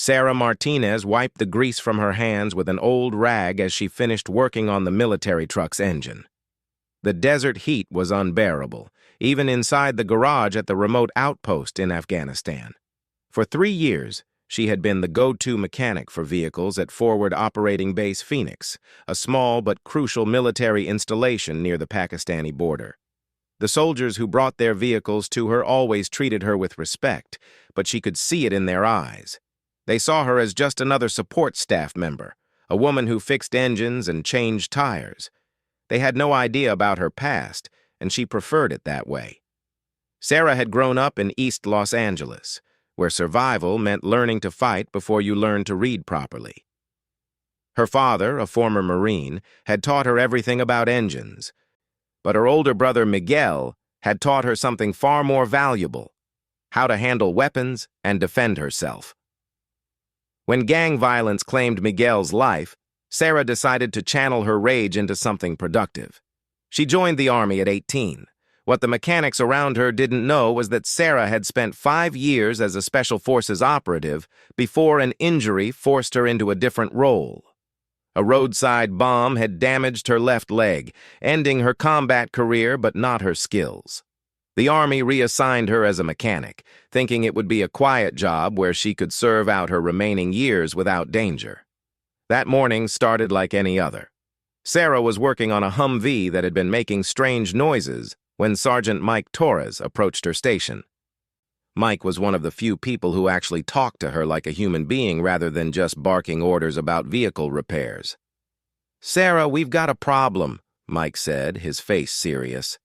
Sarah Martinez wiped the grease from her hands with an old rag as she finished working on the military truck's engine. The desert heat was unbearable, even inside the garage at the remote outpost in Afghanistan. For 3 years, she had been the go-to mechanic for vehicles at Forward Operating Base Phoenix, a small but crucial military installation near the Pakistani border. The soldiers who brought their vehicles to her always treated her with respect, but she could see it in their eyes. They saw her as just another support staff member, a woman who fixed engines and changed tires. They had no idea about her past, and she preferred it that way. Sarah had grown up in East Los Angeles, where survival meant learning to fight before you learned to read properly. Her father, a former Marine, had taught her everything about engines, but her older brother Miguel had taught her something far more valuable: how to handle weapons and defend herself. When gang violence claimed Miguel's life, Sarah decided to channel her rage into something productive. She joined the Army at 18. What the mechanics around her didn't know was that Sarah had spent 5 years as a Special Forces operative before an injury forced her into a different role. A roadside bomb had damaged her left leg, ending her combat career but not her skills. The Army reassigned her as a mechanic, thinking it would be a quiet job where she could serve out her remaining years without danger. That morning started like any other. Sarah was working on a Humvee that had been making strange noises when Sergeant Mike Torres approached her station. Mike was one of the few people who actually talked to her like a human being rather than just barking orders about vehicle repairs. "Sarah, we've got a problem," Mike said, his face serious.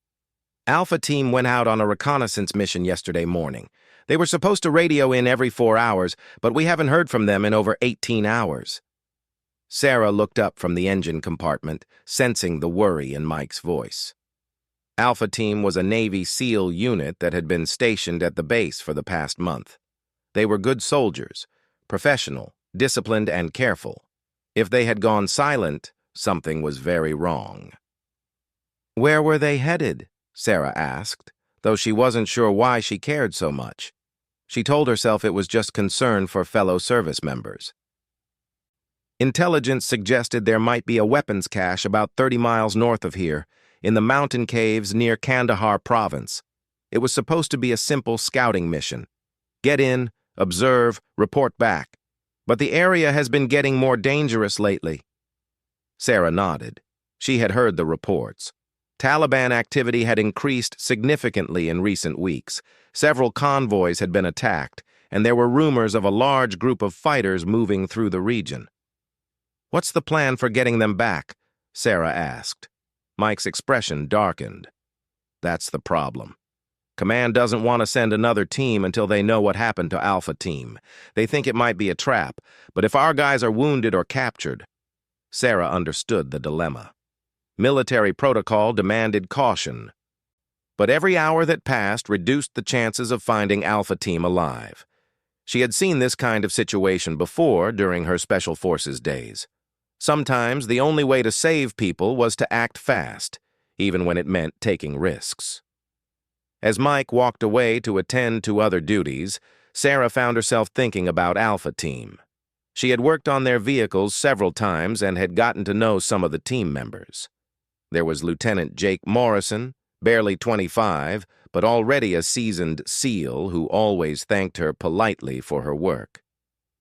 "Alpha Team went out on a reconnaissance mission yesterday morning. They were supposed to radio in every 4 hours, but we haven't heard from them in over 18 hours. Sarah looked up from the engine compartment, sensing the worry in Mike's voice. Alpha Team was a Navy SEAL unit that had been stationed at the base for the past month. They were good soldiers, professional, disciplined, and careful. If they had gone silent, something was very wrong. "Where were they headed?" Sarah asked, though she wasn't sure why she cared so much. She told herself it was just concern for fellow service members. Intelligence suggested there might be a weapons cache about 30 miles north of here, in the mountain caves near Kandahar province. It was supposed to be a simple scouting mission. Get in, observe, report back. But the area has been getting more dangerous lately. Sarah nodded. She had heard the reports. Taliban activity had increased significantly in recent weeks. Several convoys had been attacked, and there were rumors of a large group of fighters moving through the region. "What's the plan for getting them back?" Sarah asked. Mike's expression darkened. "That's the problem. Command doesn't want to send another team until they know what happened to Alpha Team. They think it might be a trap, but if our guys are wounded or captured..." Sarah understood the dilemma. Military protocol demanded caution. But every hour that passed reduced the chances of finding Alpha Team alive. She had seen this kind of situation before during her Special Forces days. Sometimes the only way to save people was to act fast, even when it meant taking risks. As Mike walked away to attend to other duties, Sarah found herself thinking about Alpha Team. She had worked on their vehicles several times and had gotten to know some of the team members. There was Lieutenant Jake Morrison, barely 25, but already a seasoned SEAL who always thanked her politely for her work.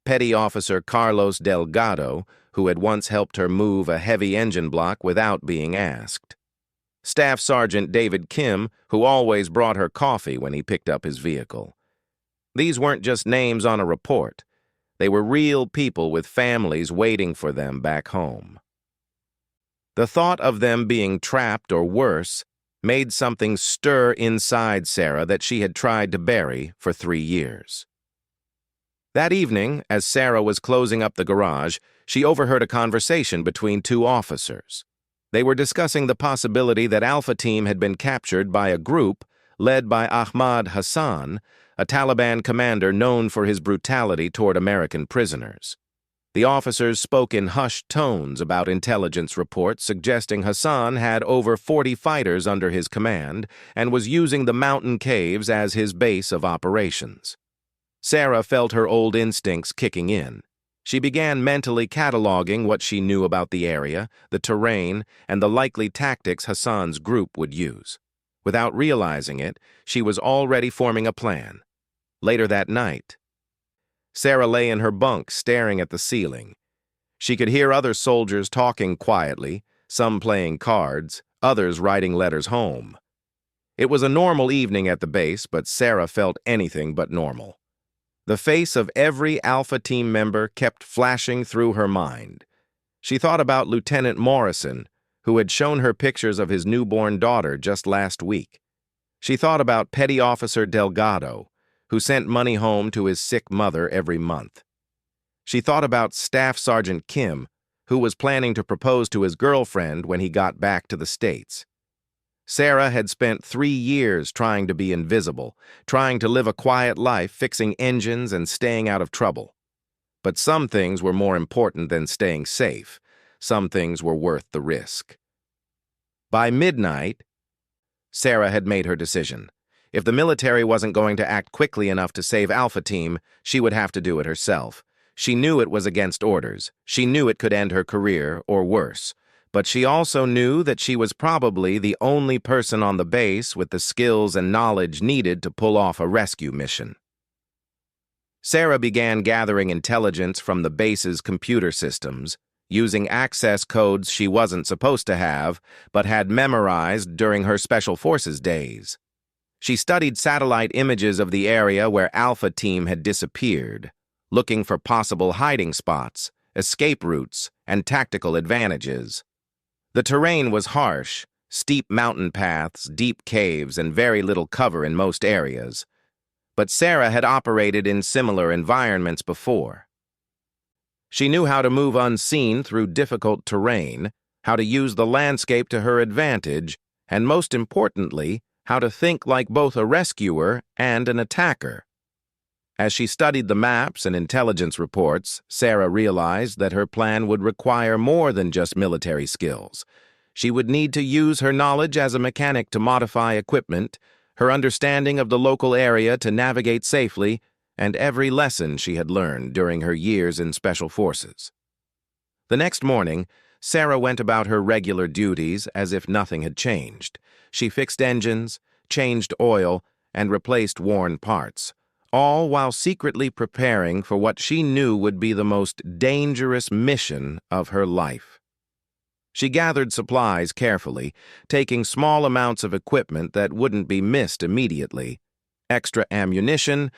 Petty Officer Carlos Delgado, who had once helped her move a heavy engine block without being asked. Staff Sergeant David Kim, who always brought her coffee when he picked up his vehicle. These weren't just names on a report. They were real people with families waiting for them back home. The thought of them being trapped or worse made something stir inside Sarah that she had tried to bury for 3 years. That evening, as Sarah was closing up the garage, she overheard a conversation between 2 officers. They were discussing the possibility that Alpha Team had been captured by a group led by Ahmad Hassan, a Taliban commander known for his brutality toward American prisoners. The officers spoke in hushed tones about intelligence reports suggesting Hassan had over 40 fighters under his command and was using the mountain caves as his base of operations. Sarah felt her old instincts kicking in. She began mentally cataloging what she knew about the area, the terrain, and the likely tactics Hassan's group would use. Without realizing it, she was already forming a plan. Later that night, Sarah lay in her bunk staring at the ceiling. She could hear other soldiers talking quietly, some playing cards, others writing letters home. It was a normal evening at the base, but Sarah felt anything but normal. The face of every Alpha Team member kept flashing through her mind. She thought about Lieutenant Morrison, who had shown her pictures of his newborn daughter just last week. She thought about Petty Officer Delgado, who sent money home to his sick mother every month. She thought about Staff Sergeant Kim, who was planning to propose to his girlfriend when he got back to the States. Sarah had spent 3 years trying to be invisible, trying to live a quiet life, fixing engines and staying out of trouble. But some things were more important than staying safe. Some things were worth the risk. By midnight, Sarah had made her decision. If the military wasn't going to act quickly enough to save Alpha Team, she would have to do it herself. She knew it was against orders. She knew it could end her career, or worse. But she also knew that she was probably the only person on the base with the skills and knowledge needed to pull off a rescue mission. Sarah began gathering intelligence from the base's computer systems, using access codes she wasn't supposed to have, but had memorized during her Special Forces days. She studied satellite images of the area where Alpha Team had disappeared, looking for possible hiding spots, escape routes, and tactical advantages. The terrain was harsh, steep mountain paths, deep caves, and very little cover in most areas. But Sarah had operated in similar environments before. She knew how to move unseen through difficult terrain, how to use the landscape to her advantage, and most importantly, how to think like both a rescuer and an attacker. As she studied the maps and intelligence reports, Sarah realized that her plan would require more than just military skills. She would need to use her knowledge as a mechanic to modify equipment, her understanding of the local area to navigate safely, and every lesson she had learned during her years in Special Forces. The next morning, Sarah went about her regular duties as if nothing had changed. She fixed engines, changed oil, and replaced worn parts, all while secretly preparing for what she knew would be the most dangerous mission of her life. She gathered supplies carefully, taking small amounts of equipment that wouldn't be missed immediately: extra ammunition,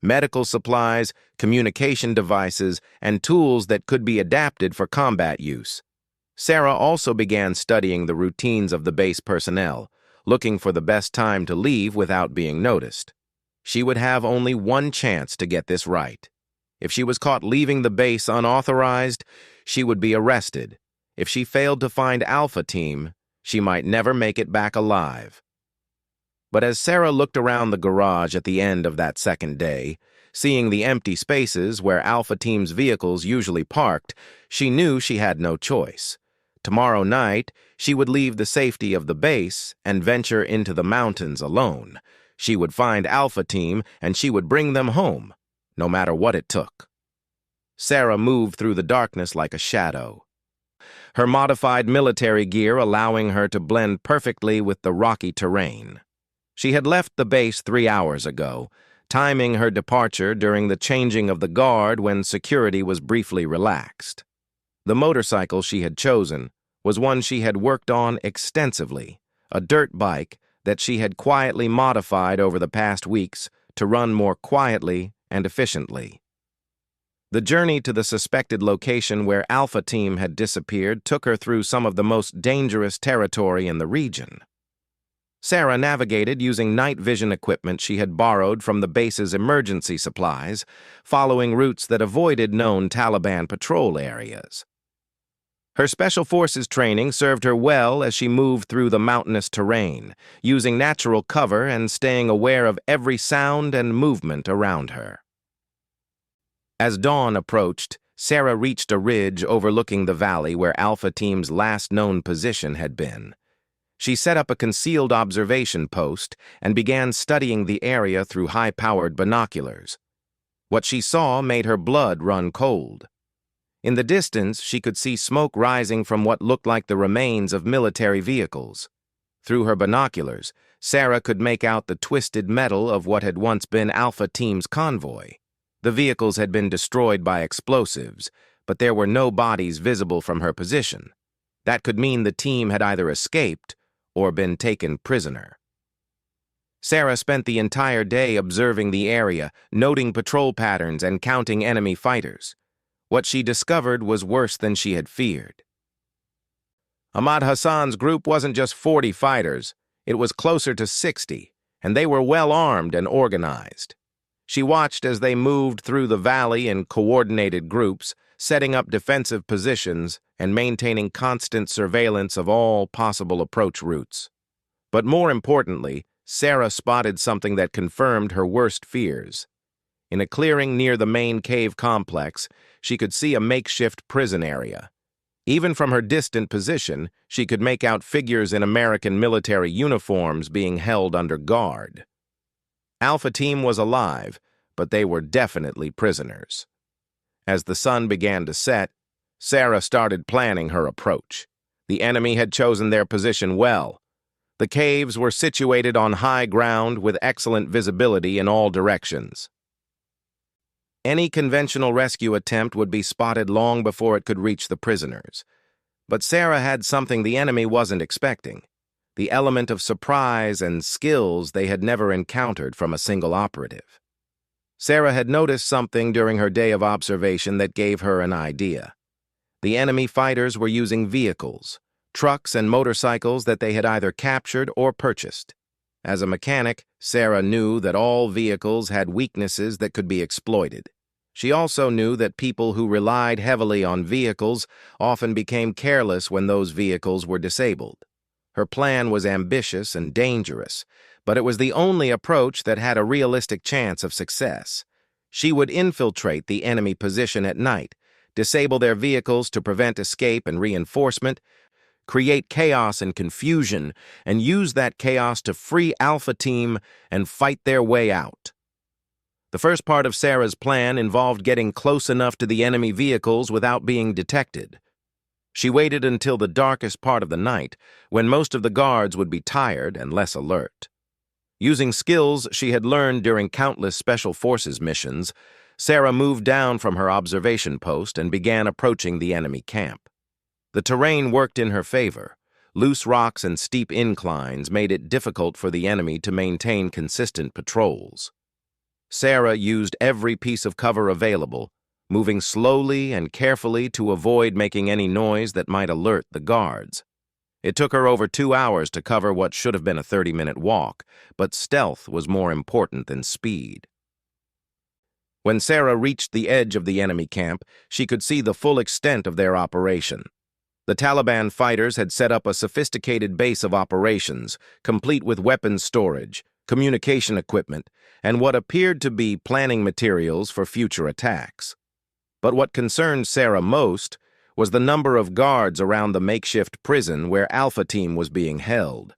medical supplies, communication devices, and tools that could be adapted for combat use. Sarah also began studying the routines of the base personnel, looking for the best time to leave without being noticed. She would have only one chance to get this right. If she was caught leaving the base unauthorized, she would be arrested. If she failed to find Alpha Team, she might never make it back alive. But as Sarah looked around the garage at the end of that second day, seeing the empty spaces where Alpha Team's vehicles usually parked, she knew she had no choice. Tomorrow night, she would leave the safety of the base and venture into the mountains alone. She would find Alpha Team and she would bring them home, no matter what it took. Sarah moved through the darkness like a shadow, her modified military gear allowing her to blend perfectly with the rocky terrain. She had left the base 3 hours ago, timing her departure during the changing of the guard when security was briefly relaxed. The motorcycle she had chosen was one she had worked on extensively, a dirt bike that she had quietly modified over the past weeks to run more quietly and efficiently. The journey to the suspected location where Alpha Team had disappeared took her through some of the most dangerous territory in the region. Sarah navigated using night vision equipment she had borrowed from the base's emergency supplies, following routes that avoided known Taliban patrol areas. Her Special Forces training served her well as she moved through the mountainous terrain, using natural cover and staying aware of every sound and movement around her. As dawn approached, Sarah reached a ridge overlooking the valley where Alpha Team's last known position had been. She set up a concealed observation post and began studying the area through high-powered binoculars. What she saw made her blood run cold. In the distance, she could see smoke rising from what looked like the remains of military vehicles. Through her binoculars, Sarah could make out the twisted metal of what had once been Alpha Team's convoy. The vehicles had been destroyed by explosives, but there were no bodies visible from her position. That could mean the team had either escaped or been taken prisoner. Sarah spent the entire day observing the area, noting patrol patterns and counting enemy fighters. What she discovered was worse than she had feared. Ahmad Hassan's group wasn't just 40 fighters, it was closer to 60, and they were well armed and organized. She watched as they moved through the valley in coordinated groups, setting up defensive positions and maintaining constant surveillance of all possible approach routes. But more importantly, Sarah spotted something that confirmed her worst fears. In a clearing near the main cave complex, she could see a makeshift prison area. Even from her distant position, she could make out figures in American military uniforms being held under guard. Alpha Team was alive, but they were definitely prisoners. As the sun began to set, Sarah started planning her approach. The enemy had chosen their position well. The caves were situated on high ground with excellent visibility in all directions. Any conventional rescue attempt would be spotted long before it could reach the prisoners. But Sarah had something the enemy wasn't expecting, the element of surprise and skills they had never encountered from a single operative. Sarah had noticed something during her day of observation that gave her an idea. The enemy fighters were using vehicles, trucks and motorcycles that they had either captured or purchased. As a mechanic, Sarah knew that all vehicles had weaknesses that could be exploited. She also knew that people who relied heavily on vehicles often became careless when those vehicles were disabled. Her plan was ambitious and dangerous, but it was the only approach that had a realistic chance of success. She would infiltrate the enemy position at night, disable their vehicles to prevent escape and reinforcement, create chaos and confusion, and use that chaos to free Alpha Team and fight their way out. The first part of Sarah's plan involved getting close enough to the enemy vehicles without being detected. She waited until the darkest part of the night, when most of the guards would be tired and less alert. Using skills she had learned during countless Special Forces missions, Sarah moved down from her observation post and began approaching the enemy camp. The terrain worked in her favor. Loose rocks and steep inclines made it difficult for the enemy to maintain consistent patrols. Sarah used every piece of cover available, moving slowly and carefully to avoid making any noise that might alert the guards. It took her over 2 hours to cover what should have been a 30-minute walk, but stealth was more important than speed. When Sarah reached the edge of the enemy camp, she could see the full extent of their operation. The Taliban fighters had set up a sophisticated base of operations, complete with weapons storage, communication equipment, and what appeared to be planning materials for future attacks. But what concerned Sarah most was the number of guards around the makeshift prison where Alpha Team was being held.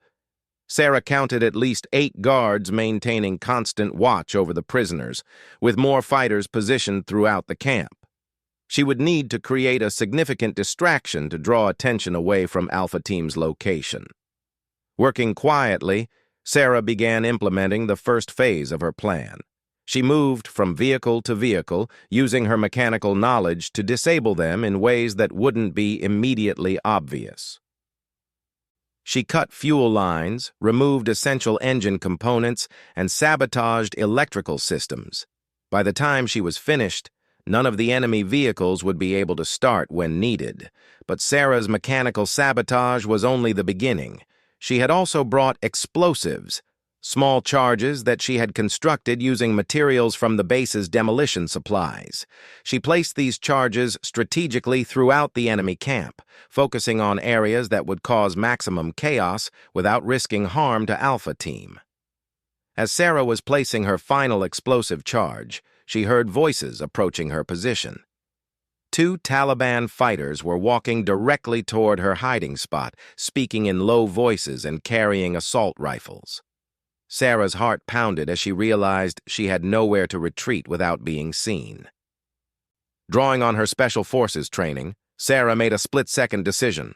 Sarah counted at least 8 guards maintaining constant watch over the prisoners, with more fighters positioned throughout the camp. She would need to create a significant distraction to draw attention away from Alpha Team's location. Working quietly, Sarah began implementing the first phase of her plan. She moved from vehicle to vehicle, using her mechanical knowledge to disable them in ways that wouldn't be immediately obvious. She cut fuel lines, removed essential engine components, and sabotaged electrical systems. By the time she was finished, none of the enemy vehicles would be able to start when needed. But Sarah's mechanical sabotage was only the beginning. She had also brought explosives, small charges that she had constructed using materials from the base's demolition supplies. She placed these charges strategically throughout the enemy camp, focusing on areas that would cause maximum chaos without risking harm to Alpha Team. As Sarah was placing her final explosive charge, she heard voices approaching her position. 2 Taliban fighters were walking directly toward her hiding spot, speaking in low voices and carrying assault rifles. Sarah's heart pounded as she realized she had nowhere to retreat without being seen. Drawing on her special forces training, Sarah made a split-second decision.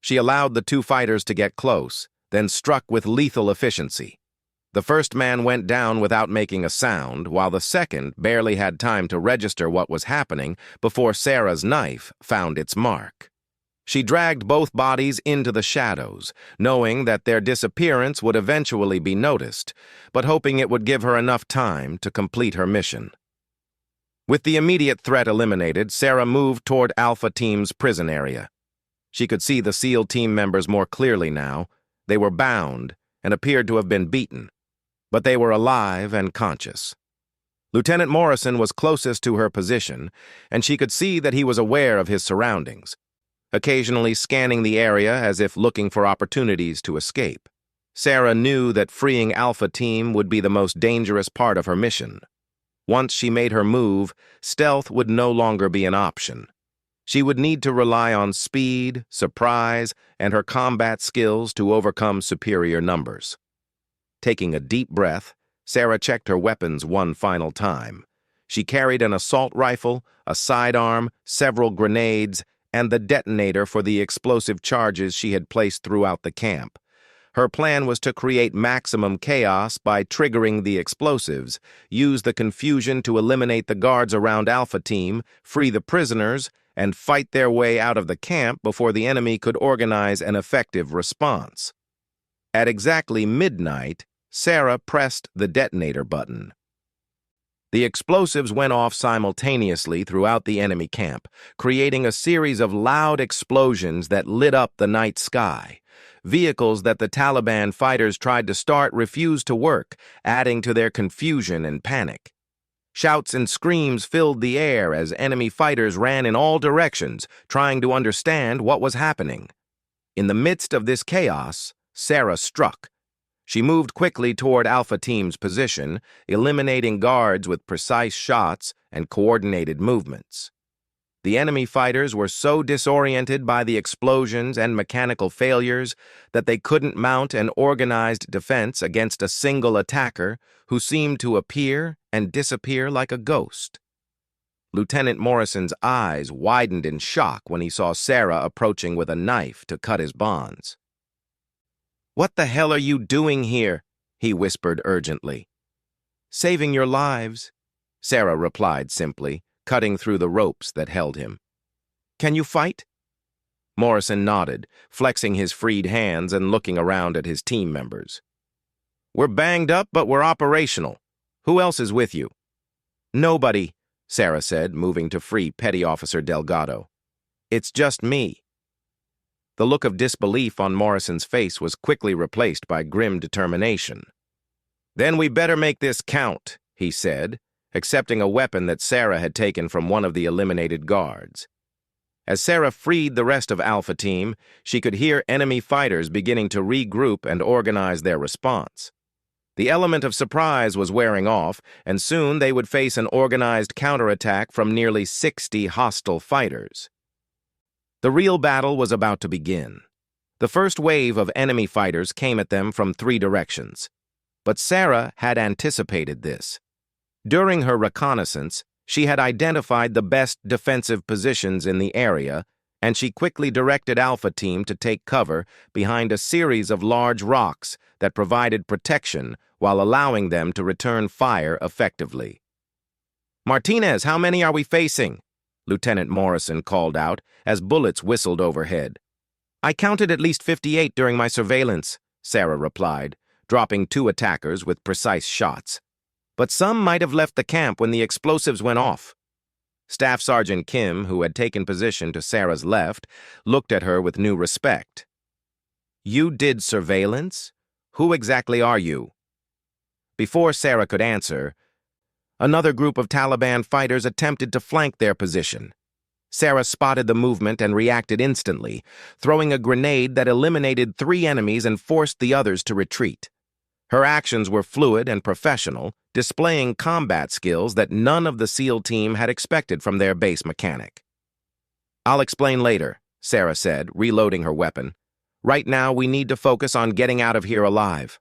She allowed the two fighters to get close, then struck with lethal efficiency. The first man went down without making a sound, while the second barely had time to register what was happening before Sarah's knife found its mark. She dragged both bodies into the shadows, knowing that their disappearance would eventually be noticed, but hoping it would give her enough time to complete her mission. With the immediate threat eliminated, Sarah moved toward Alpha Team's prison area. She could see the SEAL team members more clearly now. They were bound and appeared to have been beaten, but they were alive and conscious. Lieutenant Morrison was closest to her position, and she could see that he was aware of his surroundings, occasionally scanning the area as if looking for opportunities to escape. Sarah knew that freeing Alpha Team would be the most dangerous part of her mission. Once she made her move, stealth would no longer be an option. She would need to rely on speed, surprise, and her combat skills to overcome superior numbers. Taking a deep breath, Sarah checked her weapons one final time. She carried an assault rifle, a sidearm, several grenades, and the detonator for the explosive charges she had placed throughout the camp. Her plan was to create maximum chaos by triggering the explosives, use the confusion to eliminate the guards around Alpha Team, free the prisoners, and fight their way out of the camp before the enemy could organize an effective response. At exactly midnight, Sarah pressed the detonator button. The explosives went off simultaneously throughout the enemy camp, creating a series of loud explosions that lit up the night sky. Vehicles that the Taliban fighters tried to start refused to work, adding to their confusion and panic. Shouts and screams filled the air as enemy fighters ran in all directions, trying to understand what was happening. In the midst of this chaos, Sarah struck. She moved quickly toward Alpha Team's position, eliminating guards with precise shots and coordinated movements. The enemy fighters were so disoriented by the explosions and mechanical failures that they couldn't mount an organized defense against a single attacker who seemed to appear and disappear like a ghost. Lieutenant Morrison's eyes widened in shock when he saw Sarah approaching with a knife to cut his bonds. "What the hell are you doing here?" he whispered urgently. "Saving your lives," Sarah replied simply, cutting through the ropes that held him. "Can you fight?" Morrison nodded, flexing his freed hands and looking around at his team members. "We're banged up, but we're operational. Who else is with you?" "Nobody," Sarah said, moving to free Petty Officer Delgado. "It's just me." The look of disbelief on Morrison's face was quickly replaced by grim determination. "Then we better make this count," he said, accepting a weapon that Sarah had taken from one of the eliminated guards. As Sarah freed the rest of Alpha Team, she could hear enemy fighters beginning to regroup and organize their response. The element of surprise was wearing off, and soon they would face an organized counterattack from nearly 60 hostile fighters. The real battle was about to begin. The first wave of enemy fighters came at them from 3 directions. But Sarah had anticipated this. During her reconnaissance, she had identified the best defensive positions in the area, and she quickly directed Alpha Team to take cover behind a series of large rocks that provided protection while allowing them to return fire effectively. "Martinez, how many are we facing?" Lieutenant Morrison called out as bullets whistled overhead. "I counted at least 58 during my surveillance," Sarah replied, dropping 2 attackers with precise shots. "But some might have left the camp when the explosives went off." Staff Sergeant Kim, who had taken position to Sarah's left, looked at her with new respect. "You did surveillance? Who exactly are you?" Before Sarah could answer, another group of Taliban fighters attempted to flank their position. Sarah spotted the movement and reacted instantly, throwing a grenade that eliminated 3 enemies and forced the others to retreat. Her actions were fluid and professional, displaying combat skills that none of the SEAL team had expected from their base mechanic. "I'll explain later," Sarah said, reloading her weapon. "Right now, we need to focus on getting out of here alive."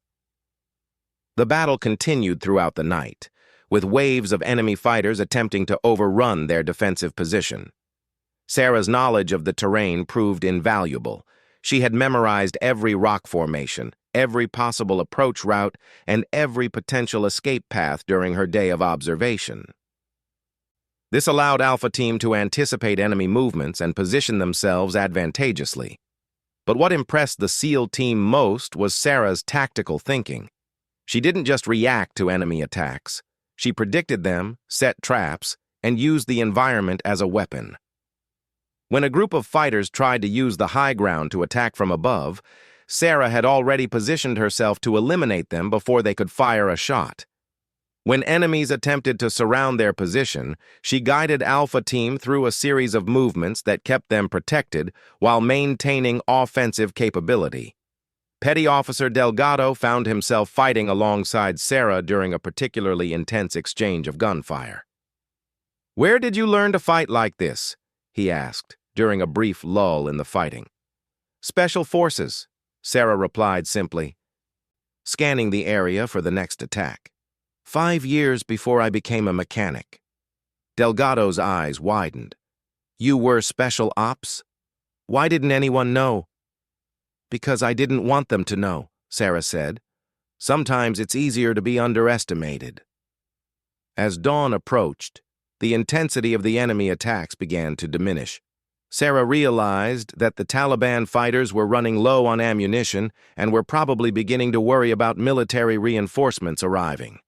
The battle continued throughout the night, with waves of enemy fighters attempting to overrun their defensive position. Sarah's knowledge of the terrain proved invaluable. She had memorized every rock formation, every possible approach route, and every potential escape path during her day of observation. This allowed Alpha Team to anticipate enemy movements and position themselves advantageously. But what impressed the SEAL team most was Sarah's tactical thinking. She didn't just react to enemy attacks. She predicted them, set traps, and used the environment as a weapon. When a group of fighters tried to use the high ground to attack from above, Sarah had already positioned herself to eliminate them before they could fire a shot. When enemies attempted to surround their position, she guided Alpha Team through a series of movements that kept them protected while maintaining offensive capability. Petty Officer Delgado found himself fighting alongside Sarah during a particularly intense exchange of gunfire. "Where did you learn to fight like this?" he asked, during a brief lull in the fighting. "Special Forces," Sarah replied simply, scanning the area for the next attack. 5 years before I became a mechanic." Delgado's eyes widened. "You were Special Ops? Why didn't anyone know?" "Because I didn't want them to know," Sarah said. "Sometimes it's easier to be underestimated." As dawn approached, the intensity of the enemy attacks began to diminish. Sarah realized that the Taliban fighters were running low on ammunition and were probably beginning to worry about military reinforcements arriving.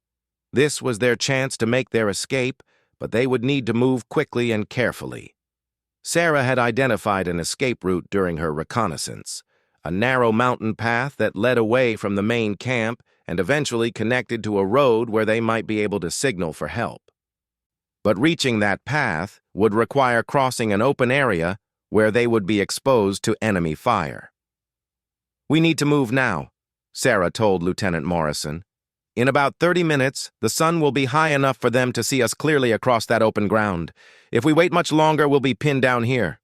This was their chance to make their escape, but they would need to move quickly and carefully. Sarah had identified an escape route during her reconnaissance, a narrow mountain path that led away from the main camp and eventually connected to a road where they might be able to signal for help. But reaching that path would require crossing an open area where they would be exposed to enemy fire. "We need to move now," Sarah told Lieutenant Morrison. "In about 30 minutes, the sun will be high enough for them to see us clearly across that open ground. If we wait much longer, we'll be pinned down here."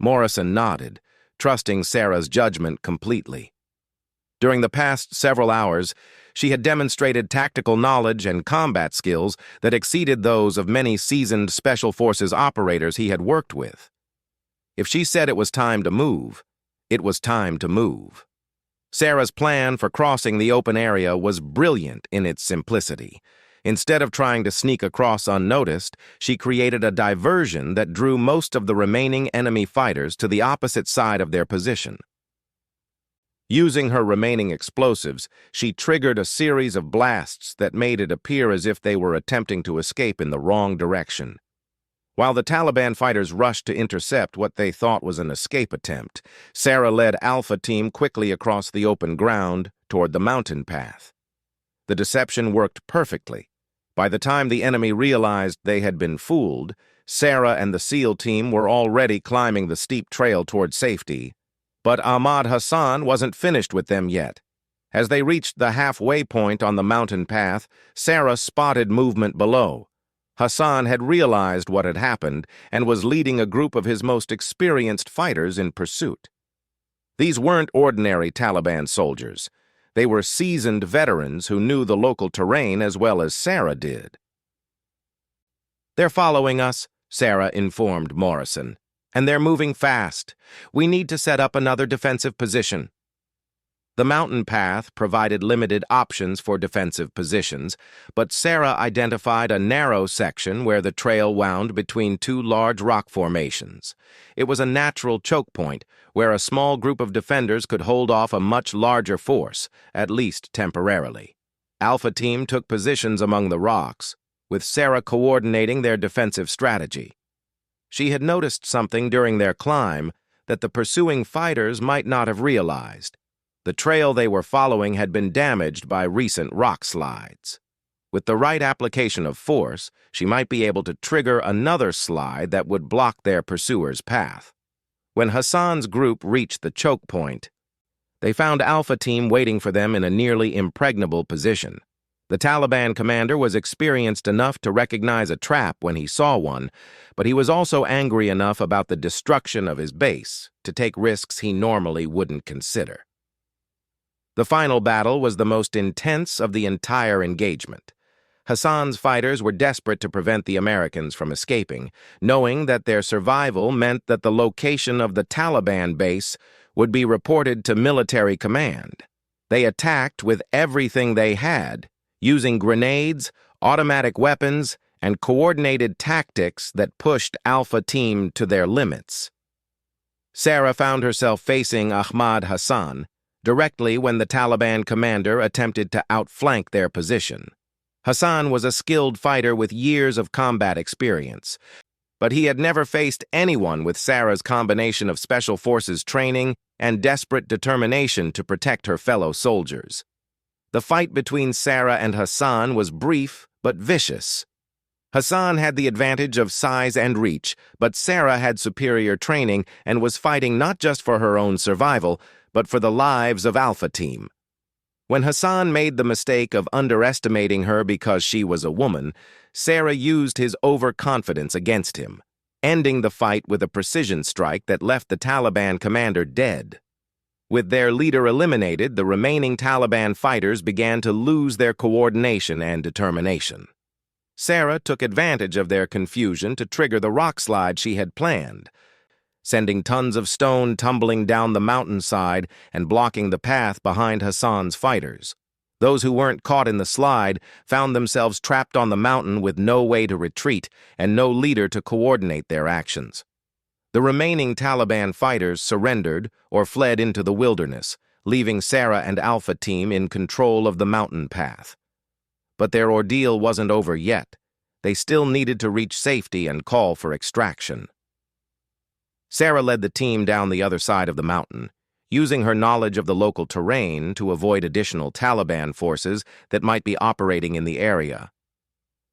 Morrison nodded, trusting Sarah's judgment completely. During the past several hours, she had demonstrated tactical knowledge and combat skills that exceeded those of many seasoned Special Forces operators he had worked with. If she said it was time to move, it was time to move. Sarah's plan for crossing the open area was brilliant in its simplicity. Instead of trying to sneak across unnoticed, she created a diversion that drew most of the remaining enemy fighters to the opposite side of their position. Using her remaining explosives, she triggered a series of blasts that made it appear as if they were attempting to escape in the wrong direction. While the Taliban fighters rushed to intercept what they thought was an escape attempt, Sarah led Alpha Team quickly across the open ground toward the mountain path. The deception worked perfectly. By the time the enemy realized they had been fooled, Sarah and the SEAL team were already climbing the steep trail toward safety. But Ahmad Hassan wasn't finished with them yet. As they reached the halfway point on the mountain path, Sarah spotted movement below. Hassan had realized what had happened and was leading a group of his most experienced fighters in pursuit. These weren't ordinary Taliban soldiers. They were seasoned veterans who knew the local terrain as well as Sarah did. "They're following us," Sarah informed Morrison, "and they're moving fast. We need to set up another defensive position." The mountain path provided limited options for defensive positions, but Sarah identified a narrow section where the trail wound between two large rock formations. It was a natural choke point where a small group of defenders could hold off a much larger force, at least temporarily. Alpha Team took positions among the rocks, with Sarah coordinating their defensive strategy. She had noticed something during their climb that the pursuing fighters might not have realized. The trail they were following had been damaged by recent rock slides. With the right application of force, she might be able to trigger another slide that would block their pursuer's path. When Hassan's group reached the choke point, they found Alpha Team waiting for them in a nearly impregnable position. The Taliban commander was experienced enough to recognize a trap when he saw one, but he was also angry enough about the destruction of his base to take risks he normally wouldn't consider. The final battle was the most intense of the entire engagement. Hassan's fighters were desperate to prevent the Americans from escaping, knowing that their survival meant that the location of the Taliban base would be reported to military command. They attacked with everything they had, using grenades, automatic weapons, and coordinated tactics that pushed Alpha Team to their limits. Sarah found herself facing Ahmad Hassan directly when the Taliban commander attempted to outflank their position. Hassan was a skilled fighter with years of combat experience, but he had never faced anyone with Sarah's combination of special forces training and desperate determination to protect her fellow soldiers. The fight between Sarah and Hassan was brief but vicious. Hassan had the advantage of size and reach, but Sarah had superior training and was fighting not just for her own survival, but for the lives of Alpha Team. When Hassan made the mistake of underestimating her because she was a woman, Sarah used his overconfidence against him, ending the fight with a precision strike that left the Taliban commander dead. With their leader eliminated, the remaining Taliban fighters began to lose their coordination and determination. Sarah took advantage of their confusion to trigger the rock slide she had planned, sending tons of stone tumbling down the mountainside and blocking the path behind Hassan's fighters. Those who weren't caught in the slide found themselves trapped on the mountain with no way to retreat and no leader to coordinate their actions. The remaining Taliban fighters surrendered or fled into the wilderness, leaving Sarah and Alpha Team in control of the mountain path. But their ordeal wasn't over yet. They still needed to reach safety and call for extraction. Sarah led the team down the other side of the mountain, using her knowledge of the local terrain to avoid additional Taliban forces that might be operating in the area.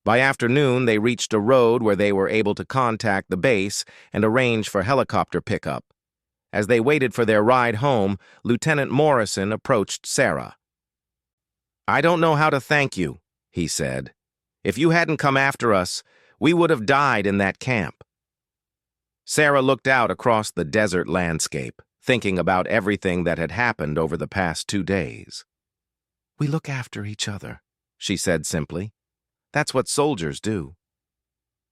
By afternoon, they reached a road where they were able to contact the base and arrange for helicopter pickup. As they waited for their ride home, Lieutenant Morrison approached Sarah. "I don't know how to thank you," he said. "If you hadn't come after us, we would have died in that camp." Sarah looked out across the desert landscape, thinking about everything that had happened over the past 2 days. "We look after each other," she said simply. "That's what soldiers do."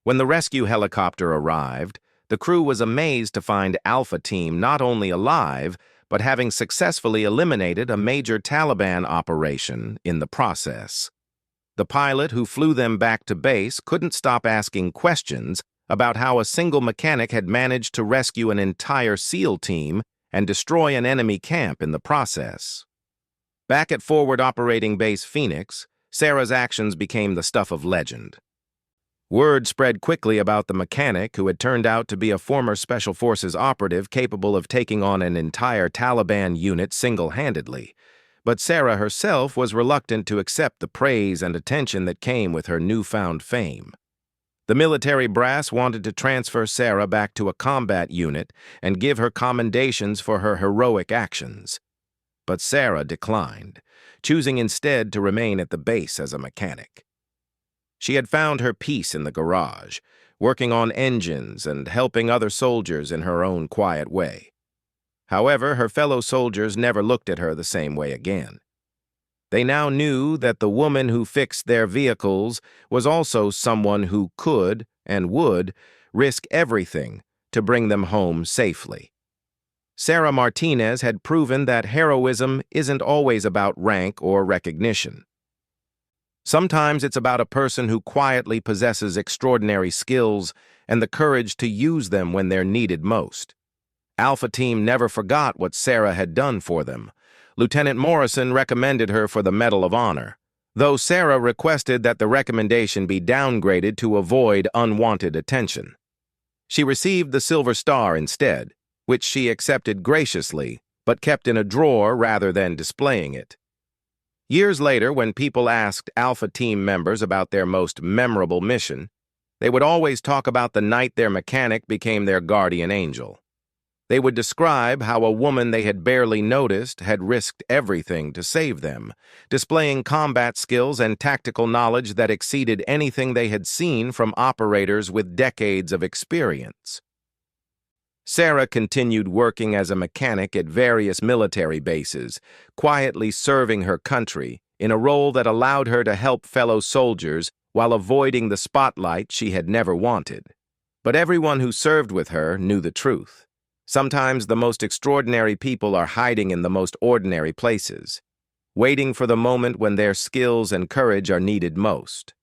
When the rescue helicopter arrived, the crew was amazed to find Alpha Team not only alive, but having successfully eliminated a major Taliban operation in the process. The pilot who flew them back to base couldn't stop asking questions about how a single mechanic had managed to rescue an entire SEAL team and destroy an enemy camp in the process. Back at Forward Operating Base Phoenix, Sarah's actions became the stuff of legend. Word spread quickly about the mechanic who had turned out to be a former Special Forces operative capable of taking on an entire Taliban unit single-handedly. But Sarah herself was reluctant to accept the praise and attention that came with her newfound fame. The military brass wanted to transfer Sarah back to a combat unit and give her commendations for her heroic actions. But Sarah declined, choosing instead to remain at the base as a mechanic. She had found her peace in the garage, working on engines and helping other soldiers in her own quiet way. However, her fellow soldiers never looked at her the same way again. They now knew that the woman who fixed their vehicles was also someone who could and would risk everything to bring them home safely. Sarah Martinez had proven that heroism isn't always about rank or recognition. Sometimes it's about a person who quietly possesses extraordinary skills and the courage to use them when they're needed most. Alpha Team never forgot what Sarah had done for them. Lieutenant Morrison recommended her for the Medal of Honor, though Sarah requested that the recommendation be downgraded to avoid unwanted attention. She received the Silver Star instead, which she accepted graciously, but kept in a drawer rather than displaying it. Years later, when people asked Alpha Team members about their most memorable mission, they would always talk about the night their mechanic became their guardian angel. They would describe how a woman they had barely noticed had risked everything to save them, displaying combat skills and tactical knowledge that exceeded anything they had seen from operators with decades of experience. Sarah continued working as a mechanic at various military bases, quietly serving her country in a role that allowed her to help fellow soldiers while avoiding the spotlight she had never wanted. But everyone who served with her knew the truth. Sometimes the most extraordinary people are hiding in the most ordinary places, waiting for the moment when their skills and courage are needed most.